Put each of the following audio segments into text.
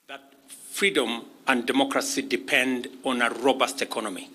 that freedom and democracy depend on a robust economy,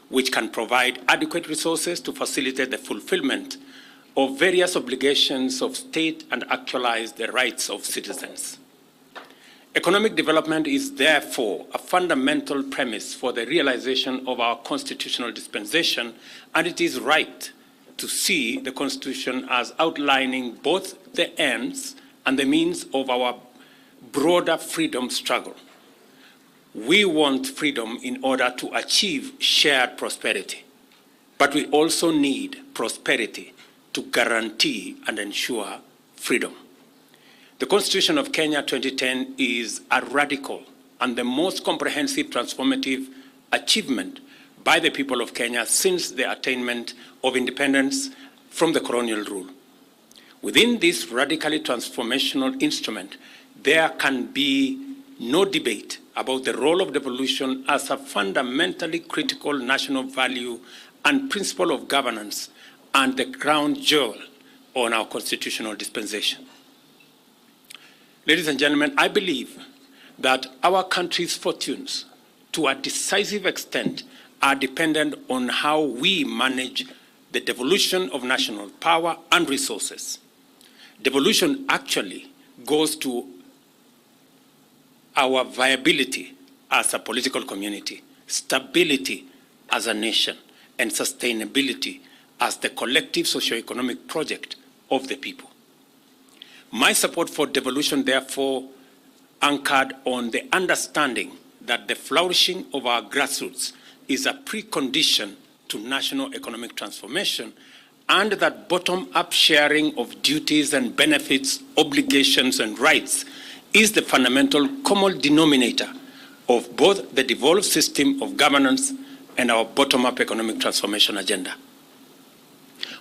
which can provide adequate resources to facilitate the fulfillment of various obligations of state and actualize the rights of citizens. Economic development is therefore a fundamental premise for the realization of our constitutional dispensation, and it is right to see the Constitution as outlining both the ends and the means of our broader freedom struggle. We want freedom in order to achieve shared prosperity, but we also need prosperity to guarantee and ensure freedom. The Constitution of Kenya 2010 is a radical and the most comprehensive transformative achievement by the people of Kenya since the attainment of independence from the colonial rule. Within this radically transformational instrument, there can be no debate about the role of devolution as a fundamentally critical national value and principle of governance and the crown jewel on our constitutional dispensation. Ladies and gentlemen, I believe that our country's fortunes, to a decisive extent, are dependent on how we manage the devolution of national power and resources. Devolution actually goes to our viability as a political community, stability as a nation, and sustainability as the collective socio-economic project of the people. My support for devolution, therefore, anchored on the understanding that the flourishing of our grassroots is a precondition to national economic transformation, and that bottom-up sharing of duties and benefits, obligations and rights is the fundamental common denominator of both the devolved system of governance and our bottom-up economic transformation agenda.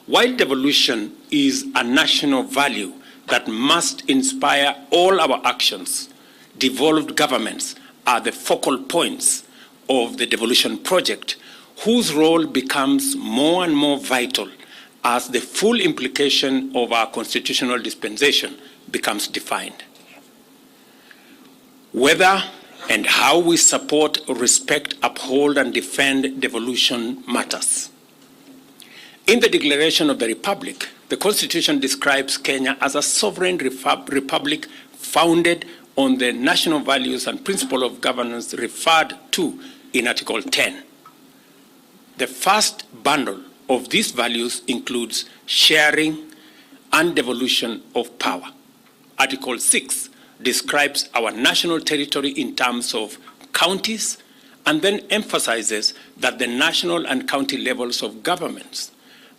While devolution is a national value that must inspire all our actions, devolved governments are the focal points of the devolution project, whose role becomes more and more vital as the full implication of our constitutional dispensation becomes defined. Whether and how we support, respect, uphold, and defend devolution matters. In the Declaration of the Republic, the Constitution describes Kenya as a sovereign republic founded on the national values and principle of governance referred to in Article 10. The first bundle of these values includes sharing and devolution of power. Article 6 describes our national territory in terms of counties and then emphasizes that the national and county levels of governments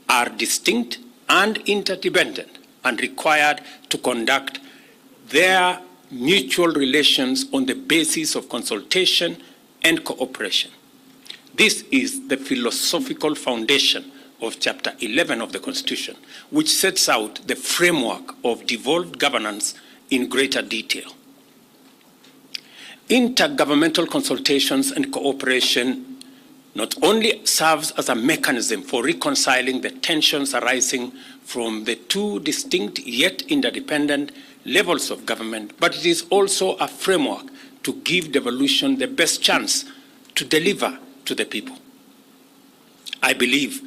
are distinct and interdependent and required to conduct their mutual relations on the basis of consultation and cooperation. This is the philosophical foundation of Chapter 11 of the Constitution, which sets out the framework of devolved governance in greater detail. Intergovernmental consultations and cooperation not only serves as a mechanism for reconciling the tensions arising from the two distinct yet interdependent levels of government, but it is also a framework to give devolution the best chance to deliver to the people. I believe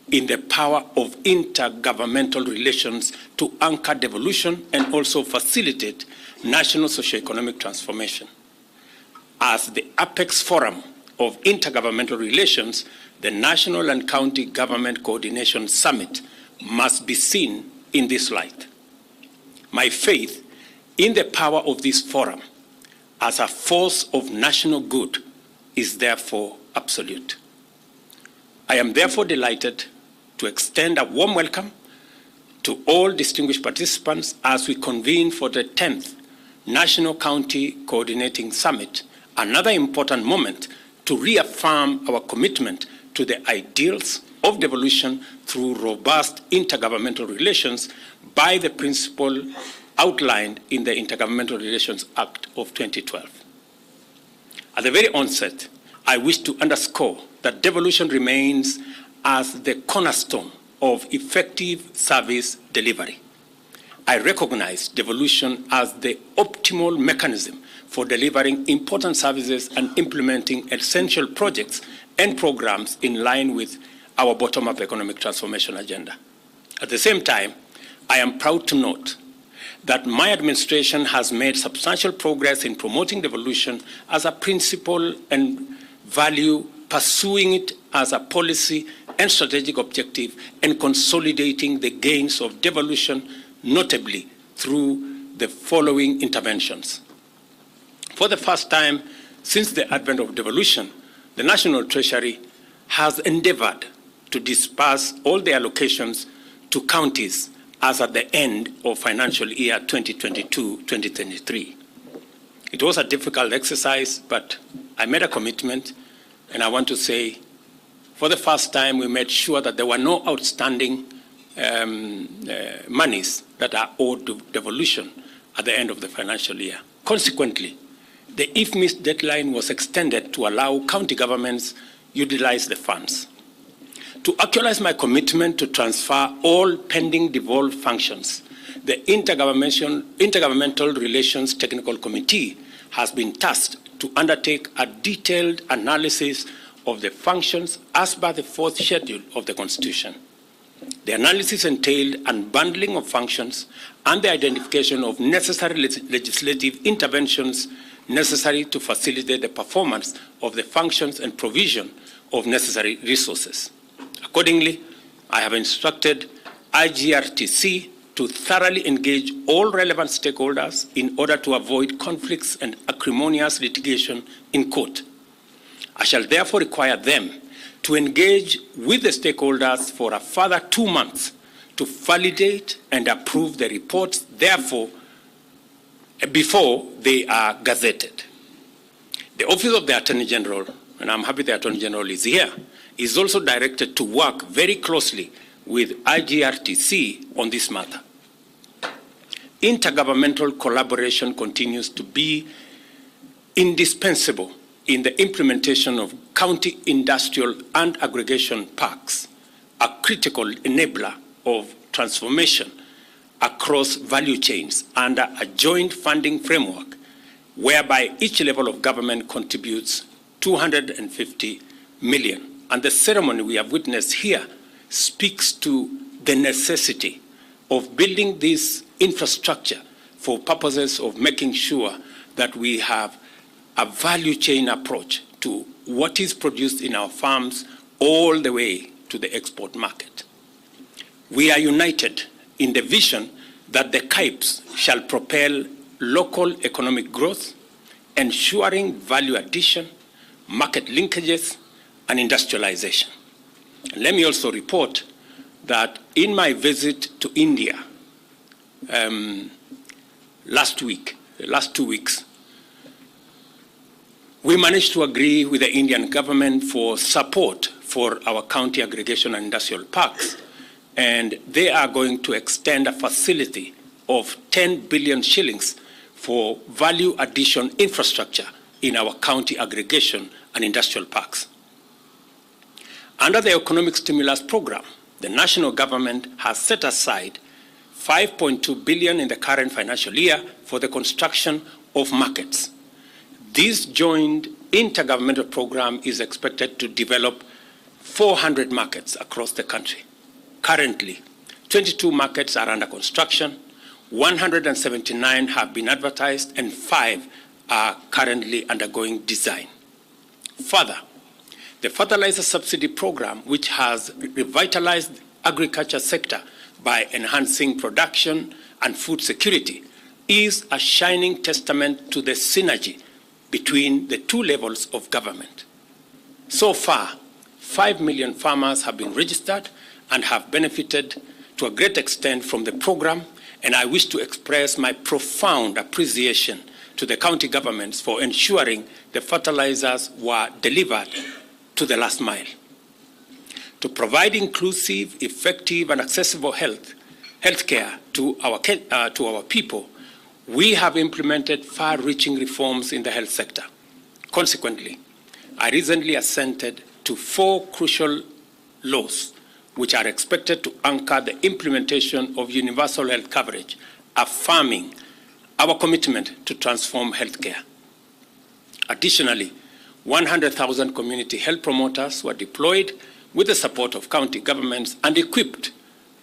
in the power of intergovernmental relations to anchor devolution and also facilitate national socio-economic transformation. As the apex forum of intergovernmental relations, the National and County Government Coordination Summit must be seen in this light. My faith in the power of this forum as a force of national good is therefore absolute. I am therefore delighted to extend a warm welcome to all distinguished participants as we convene for the 10th National County Coordinating Summit, another important moment to reaffirm our commitment to the ideals of devolution through robust intergovernmental relations by the principle outlined in the Intergovernmental Relations Act of 2012. At the very onset, I wish to underscore that devolution remains as the cornerstone of effective service delivery. I recognize devolution as the optimal mechanism for delivering important services and implementing essential projects and programs in line with our bottom-up economic transformation agenda. At the same time, I am proud to note that my administration has made substantial progress in promoting devolution as a principle and value, pursuing it as a policy and strategic objective, and consolidating the gains of devolution, notably through the following interventions. For the first time since the advent of devolution, the National Treasury has endeavored to disperse all the allocations to counties as at the end of financial year 2022-2023. It was a difficult exercise, but I made a commitment, and I want to say, for the first time, we made sure that there were no outstanding monies that are owed to devolution at the end of the financial year. Consequently, the if-miss deadline was extended to allow county governments utilize the funds. To actualize my commitment to transfer all pending devolved functions, the Intergovernmental Relations Technical Committee has been tasked to undertake a detailed analysis of the functions as per the 4th schedule of the Constitution. The analysis entailed unbundling of functions and the identification of necessary legislative interventions necessary to facilitate the performance of the functions and provision of necessary resources. Accordingly, I have instructed IGRTC to thoroughly engage all relevant stakeholders in order to avoid conflicts and acrimonious litigation in court. I shall therefore require them to engage with the stakeholders for a further 2 months to validate and approve the reports, therefore, before they are gazetted. The Office of the Attorney General, and I'm happy the Attorney General is here, is also directed to work very closely with IGRTC on this matter. Intergovernmental collaboration continues to be indispensable in the implementation of county industrial and aggregation parks, a critical enabler of transformation across value chains under a joint funding framework whereby each level of government contributes 250 million. And the ceremony we have witnessed here speaks to the necessity of building this infrastructure for purposes of making sure that we have a value chain approach to what is produced in our farms all the way to the export market. We are united in the vision that the CAIPs shall propel local economic growth, ensuring value addition, market linkages, and industrialization. And let me also report that in my visit to India last 2 weeks, we managed to agree with the Indian government for support for our county aggregation and industrial parks, and they are going to extend a facility of 10 billion shillings for value addition infrastructure in our county aggregation and industrial parks. Under the economic stimulus program, the national government has set aside 5.2 billion in the current financial year for the construction of markets. This joint intergovernmental program is expected to develop 400 markets across the country. Currently, 22 markets are under construction, 179 have been advertised, and 5 are currently undergoing design. Further, the fertilizer subsidy program, which has revitalized the agriculture sector by enhancing production and food security, is a shining testament to the synergy between the two levels of government. So far, 5 million farmers have been registered and have benefited to a great extent from the program, and I wish to express my profound appreciation to the county governments for ensuring the fertilizers were delivered to the last mile. To provide inclusive, effective, and accessible healthcare to our people, we have implemented far-reaching reforms in the health sector. Consequently, I recently assented to 4 crucial laws which are expected to anchor the implementation of universal health coverage affirming our commitment to transform healthcare. Additionally, 100,000 community health promoters were deployed with the support of county governments and equipped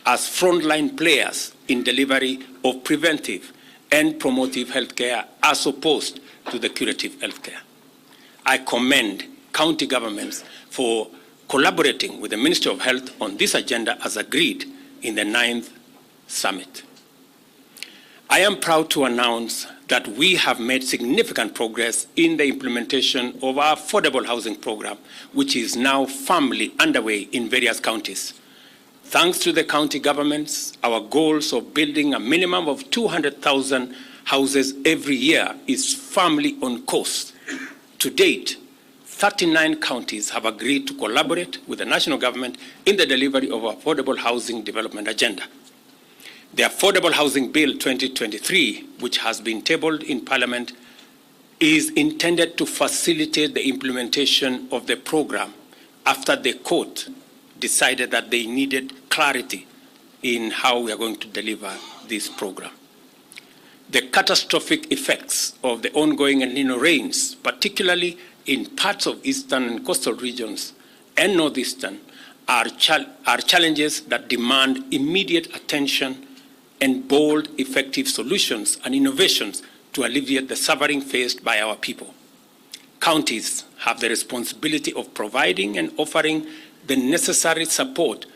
as frontline players in delivery of preventive and promotive healthcare as opposed to the curative healthcare. I commend county governments for collaborating with the Ministry of Health on this agenda as agreed in the 9th summit. I am proud to announce that we have made significant progress in the implementation of our affordable housing program, which is now firmly underway in various counties. Thanks to the county governments, our goals of building a minimum of 200,000 houses every year is firmly on course. To date, 39 counties have agreed to collaborate with the national government in the delivery of affordable housing development agenda. The Affordable Housing Bill 2023, which has been tabled in Parliament, is intended to facilitate the implementation of the program after the court decided that they needed clarity in how we are going to deliver this program. The catastrophic effects of the ongoing El Nino rains, particularly in parts of eastern and coastal regions and northeastern, are challenges that demand immediate attention and bold, effective solutions and innovations to alleviate the suffering faced by our people. Counties have the responsibility of providing and offering the necessary support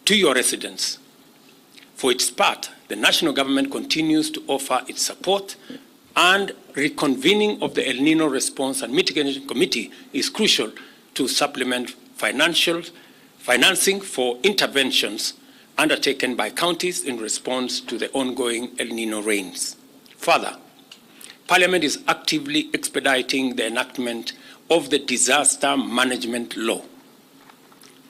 to your residents. For its part, the national government continues to offer its support, and reconvening of the El Nino Response and Mitigation Committee is crucial to supplement financing for interventions undertaken by counties in response to the ongoing El Nino rains. Further, Parliament is actively expediting the enactment of the Disaster Management Law.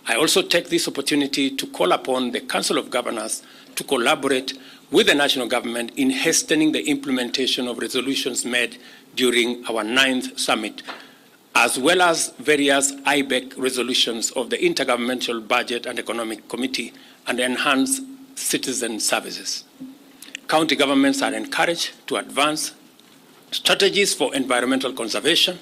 I also take this opportunity to call upon the Council of Governors to collaborate with the national government in hastening the implementation of resolutions made during our 9th summit, as well as various IBEC resolutions of the Intergovernmental Budget and Economic Committee and enhance citizen services. County governments are encouraged to advance strategies for environmental conservation,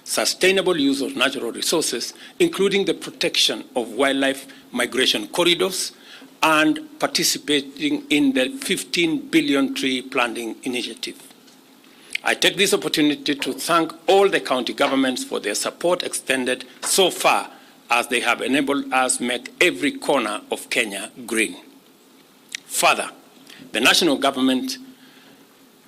sustainable use of natural resources, including the protection of wildlife migration corridors, and participating in the 15 billion tree planting initiative. I take this opportunity to thank all the county governments for their support extended so far, as they have enabled us make every corner of Kenya green. Further, the national government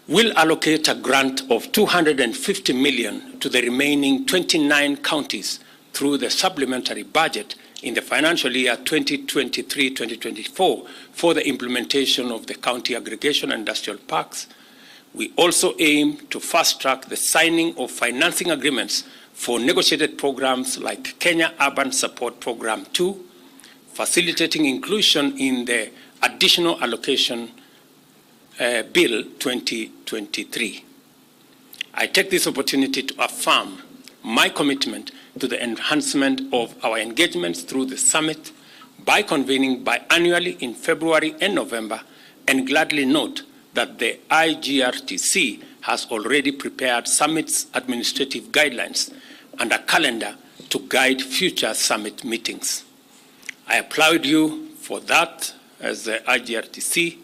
will allocate a grant of 250 million to the remaining 29 counties through the supplementary budget in the financial year 2023-2024 for the implementation of the county aggregation and industrial parks. We also aim to fast-track the signing of financing agreements for negotiated programs like Kenya Urban Support Program 2, facilitating inclusion in the Additional Allocation Bill 2023. I take this opportunity to affirm my commitment to the enhancement of our engagements through the summit by convening biannually in February and November, and gladly note that the IGRTC has already prepared summit's administrative guidelines and a calendar to guide future summit meetings. I applaud you for that as the IGRTC.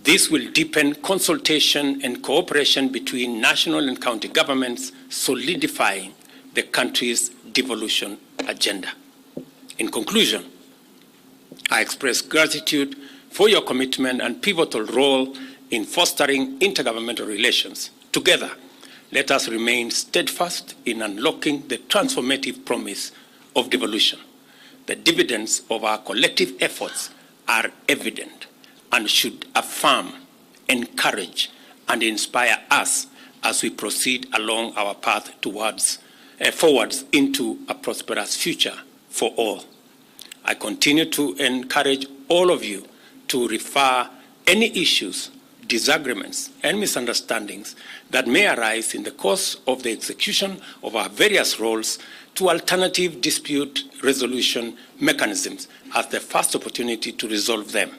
This will deepen consultation and cooperation between national and county governments, solidifying the country's devolution agenda. In conclusion, I express gratitude for your commitment and pivotal role in fostering intergovernmental relations. Together, let us remain steadfast in unlocking the transformative promise of devolution. The dividends of our collective efforts are evident and should affirm, encourage, and inspire us as we proceed along our path towards forwards into a prosperous future for all. I continue to encourage all of you to refer any issues, disagreements, and misunderstandings that may arise in the course of the execution of our various roles to alternative dispute resolution mechanisms as the first opportunity to resolve them.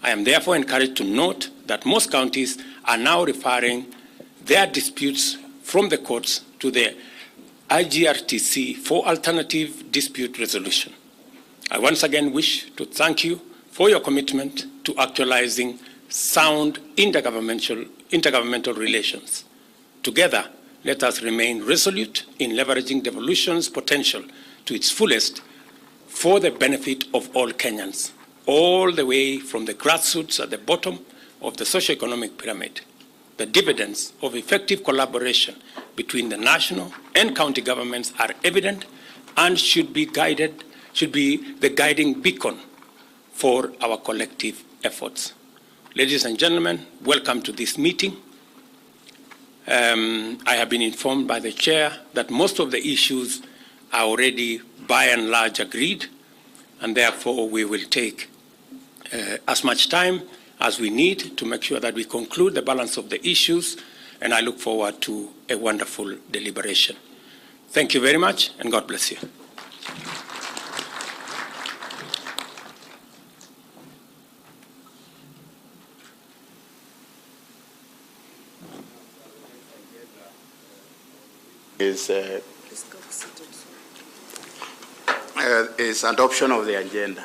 I am therefore encouraged to note that most counties are now referring their disputes from the courts to the IGRTC for alternative dispute resolution. I once again wish to thank you for your commitment to actualizing sound intergovernmental relations. Together, let us remain resolute in leveraging devolution's potential to its fullest for the benefit of all Kenyans, all the way from the grassroots at the bottom of the socioeconomic pyramid. The dividends of effective collaboration between the national and county governments are evident and should be the guiding beacon for our collective efforts. Ladies and gentlemen, welcome to this meeting. I have been informed by the chair that most of the issues are already by and large agreed, and therefore we will take as much time as we need to make sure that we conclude the balance of the issues, and I look forward to a wonderful deliberation. Thank you very much, and God bless you. Is adoption of the agenda.